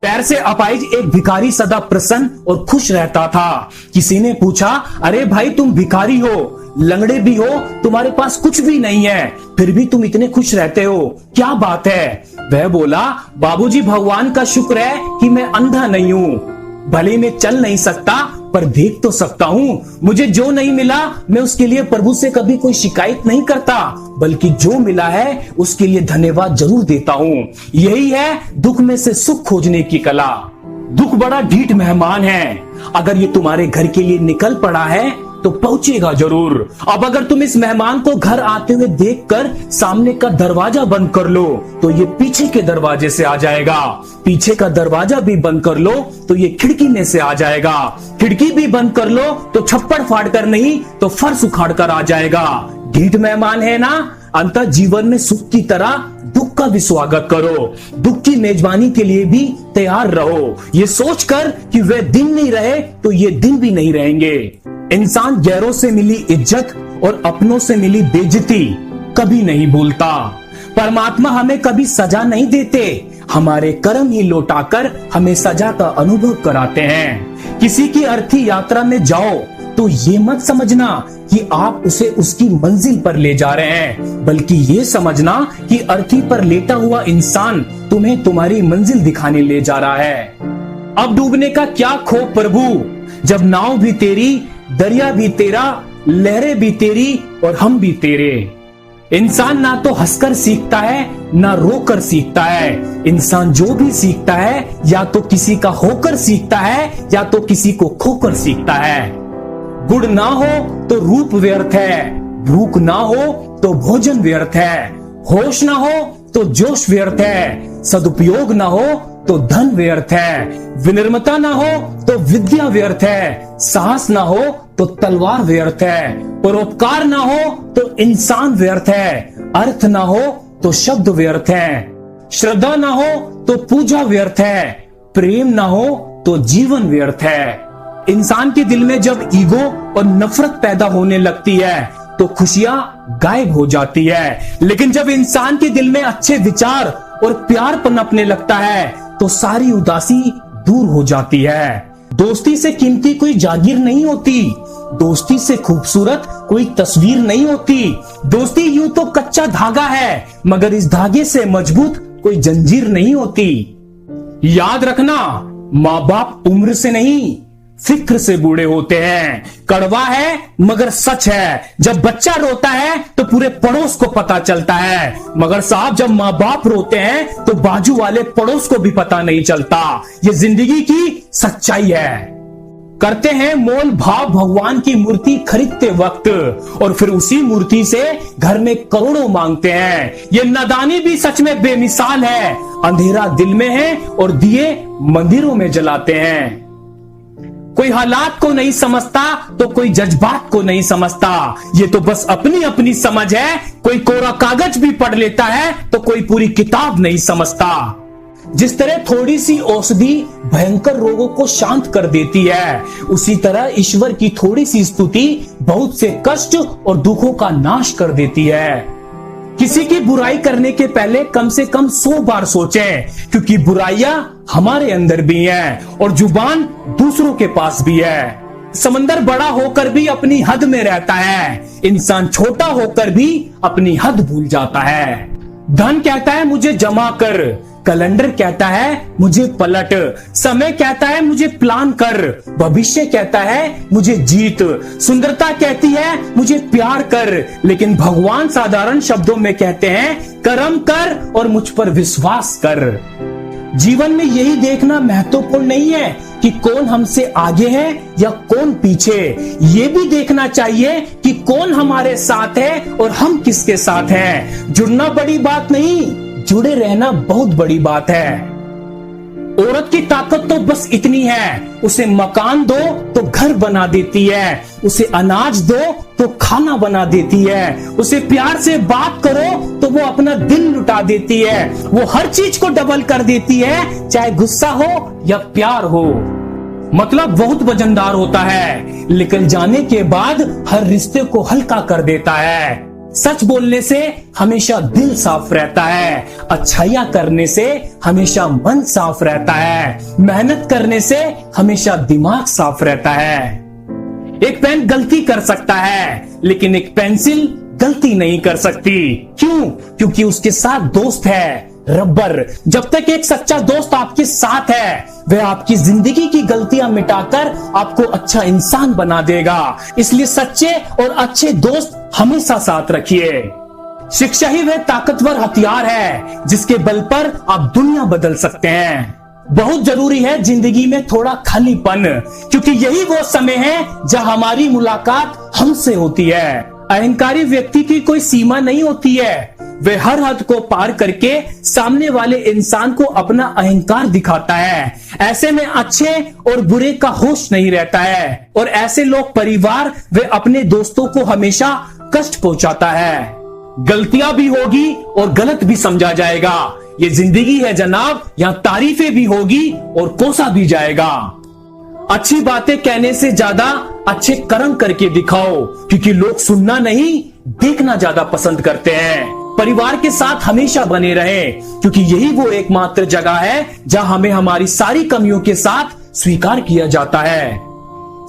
पैर से अपाहिज एक भिखारी सदा प्रसन्न और खुश रहता था। किसी ने पूछा, अरे भाई तुम भिखारी हो, लंगड़े भी हो, तुम्हारे पास कुछ भी नहीं है, फिर भी तुम इतने खुश रहते हो, क्या बात है? वह बोला, बाबूजी भगवान का शुक्र है कि मैं अंधा नहीं हूँ। भले मैं चल नहीं सकता पर देख तो सकता हूँ। मुझे जो नहीं मिला मैं उसके लिए प्रभु से कभी कोई शिकायत नहीं करता, बल्कि जो मिला है उसके लिए धन्यवाद जरूर देता हूँ। यही है दुख में से सुख खोजने की कला। दुख बड़ा ढीठ मेहमान है, अगर ये तुम्हारे घर के लिए निकल पड़ा है तो पहुंचेगा जरूर। अब अगर तुम इस मेहमान को घर आते हुए देखकर सामने का दरवाजा बंद कर लो तो ये पीछे के दरवाजे से आ जाएगा, पीछे का दरवाजा भी बंद कर लो तो ये खिड़की में से आ जाएगा, खिड़की भी बंद कर लो तो छप्पड़ फाड़ कर नहीं तो फर्श उखाड़ कर आ जाएगा। ढीठ मेहमान है ना? अंततः जीवन में सुख की तरह दुख का भी स्वागत करो, दुख की मेजबानी के लिए भी तैयार रहो, ये सोचकर कि वे दिन नहीं रहे तो ये दिन भी नहीं रहेंगे। इंसान गैरों से मिली इज्जत और अपनों से मिली बेइज्जती कभी नहीं भूलता। परमात्मा हमें कभी सजा नहीं देते, हमारे कर्म ही लौटाकर हमें सजा का अनुभव कराते हैं। किसी की अर्थी यात्रा में जाओ तो ये मत समझना कि आप उसे उसकी मंजिल पर ले जा रहे हैं, बल्कि ये समझना कि अर्थी पर लेटा हुआ इंसान तुम्हें तुम्हारी मंजिल दिखाने ले जा रहा है। अब डूबने का क्या खौफ प्रभु, जब नाव भी तेरी, दरिया भी तेरा, लहरें भी तेरी और हम भी तेरे। इंसान ना तो हंसकर सीखता है ना रोकर सीखता है। इंसान जो भी सीखता है या तो किसी का होकर सीखता है या तो किसी को खोकर सीखता है। गुण ना हो तो रूप व्यर्थ है, भूख ना हो तो भोजन व्यर्थ है, होश ना हो तो जोश व्यर्थ है, सदुपयोग ना हो तो धन व्यर्थ है, विनम्रता ना हो तो विद्या व्यर्थ है, साहस ना हो तो तलवार व्यर्थ है, परोपकार ना हो तो इंसान व्यर्थ है, अर्थ ना हो तो शब्द व्यर्थ है, श्रद्धा ना हो तो पूजा व्यर्थ है, प्रेम ना हो तो जीवन व्यर्थ है। इंसान के दिल में जब ईगो और नफरत पैदा होने लगती है तो खुशियां गायब हो जाती है, लेकिन जब इंसान के दिल में अच्छे विचार और प्यार पनपने लगता है तो सारी उदासी दूर हो जाती है। दोस्ती से कीमती कोई जागीर नहीं होती, दोस्ती से खूबसूरत कोई तस्वीर नहीं होती। दोस्ती यूं तो कच्चा धागा है, मगर इस धागे से मजबूत कोई जंजीर नहीं होती। याद रखना, माँ बाप उम्र से नहीं फिक्र से बूढ़े होते हैं। कड़वा है मगर सच है, जब बच्चा रोता है तो पूरे पड़ोस को पता चलता है, मगर साहब जब माँ बाप रोते हैं तो बाजू वाले पड़ोस को भी पता नहीं चलता। ये जिंदगी की सच्चाई है। करते हैं मोल भाव भगवान की मूर्ति खरीदते वक्त और फिर उसी मूर्ति से घर में करोड़ों मांगते हैं। ये नादानी भी सच में बेमिसाल है। अंधेरा दिल में है और दिए मंदिरों में जलाते हैं। कोई हालात को नहीं समझता तो कोई जज्बात को नहीं समझता, ये तो बस अपनी अपनी समझ है। कोई कोरा कागज भी पढ़ लेता है तो कोई पूरी किताब नहीं समझता। जिस तरह थोड़ी सी औषधि भयंकर रोगों को शांत कर देती है, उसी तरह ईश्वर की थोड़ी सी स्तुति बहुत से कष्ट और दुखों का नाश कर देती है। किसी की बुराई करने के पहले कम से कम 100 बार सोचें, क्योंकि बुराइयां हमारे अंदर भी हैं और जुबान दूसरों के पास भी है। समंदर बड़ा होकर भी अपनी हद में रहता है, इंसान छोटा होकर भी अपनी हद भूल जाता है। धन कहता है मुझे जमा कर, कैलेंडर कहता है मुझे पलट, समय कहता है मुझे प्लान कर, भविष्य कहता है मुझे जीत, सुंदरता कहती है मुझे प्यार कर, लेकिन भगवान साधारण शब्दों में कहते हैं कर्म कर और मुझ पर विश्वास कर। जीवन में यही देखना महत्वपूर्ण नहीं है कि कौन हमसे आगे है या कौन पीछे, ये भी देखना चाहिए कि कौन हमारे साथ है और हम किसके साथ हैं। जुड़ना बड़ी बात नहीं, जुड़े रहना बहुत बड़ी बात है। औरत की ताकत तो बस इतनी है, उसे मकान दो तो घर बना देती है, उसे अनाज दो तो खाना बना देती है, उसे प्यार से बात करो तो वो अपना दिल लुटा देती है, वो हर चीज को डबल कर देती है, चाहे गुस्सा हो या प्यार हो। मतलब बहुत वजनदार होता है, लेकिन जाने के बाद हर रिश्ते को हल्का कर देता है। सच बोलने से हमेशा दिल साफ रहता है, अच्छाइयां करने से हमेशा मन साफ रहता है, मेहनत करने से हमेशा दिमाग साफ रहता है। एक पेन गलती कर सकता है, लेकिन एक पेंसिल गलती नहीं कर सकती। क्यों? क्योंकि उसके साथ दोस्त है, रबर। जब तक एक सच्चा दोस्त आपके साथ है, वह आपकी जिंदगी की गलतियां मिटाकर आपको अच्छा इंसान बना देगा। इसलिए सच्चे और अच्छे दोस्त हमेशा साथ रखिए। शिक्षा ही वह ताकतवर हथियार है जिसके बल पर आप दुनिया बदल सकते हैं। बहुत जरूरी है जिंदगी में थोड़ा खालीपन, क्योंकि यही वो समय है जहां हमारी मुलाकात हमसे होती है। अहंकारी व्यक्ति की कोई सीमा नहीं होती है, वे हर हद को पार करके सामने वाले इंसान को अपना अहंकार दिखाता है। ऐसे में अच्छे और बुरे का होश नहीं रहता है, और ऐसे लोग परिवार वे अपने दोस्तों को हमेशा कष्ट पहुंचाता है। गलतियां भी होगी और गलत भी समझा जाएगा। ये जिंदगी है जनाब, यहाँ तारीफें भी होगी और कोसा भी जाएगा। अच्छी बातें कहने से ज्यादा अच्छे कर्म करके दिखाओ, क्योंकि लोग सुनना नहीं देखना ज्यादा पसंद करते हैं। परिवार के साथ हमेशा बने रहें, क्योंकि यही वो एकमात्र जगह है जहां हमें हमारी सारी कमियों के साथ स्वीकार किया जाता है।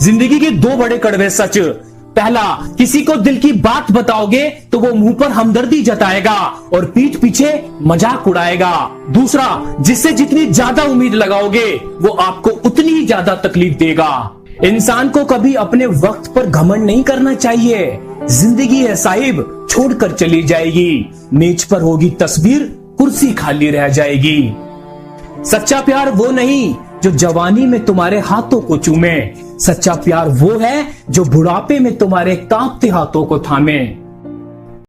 जिंदगी के दो बड़े कड़वे सच। पहला, किसी को दिल की बात बताओगे तो वो मुंह पर हमदर्दी जताएगा और पीठ पीछे मजाक उड़ाएगा। दूसरा, जिससे जितनी ज्यादा उम्मीद लगाओगे वो आपको उतनी ही ज्यादा तकलीफ देगा। इंसान को कभी अपने वक्त पर घमंड नहीं करना चाहिए। जिंदगी है साहिब, छोड़कर चली जाएगी। मेज पर होगी तस्वीर, कुर्सी खाली रह जाएगी। सच्चा प्यार वो नहीं जो जवानी में तुम्हारे हाथों को चूमे, सच्चा प्यार वो है जो बुढ़ापे में तुम्हारे कांपते हाथों को थामे।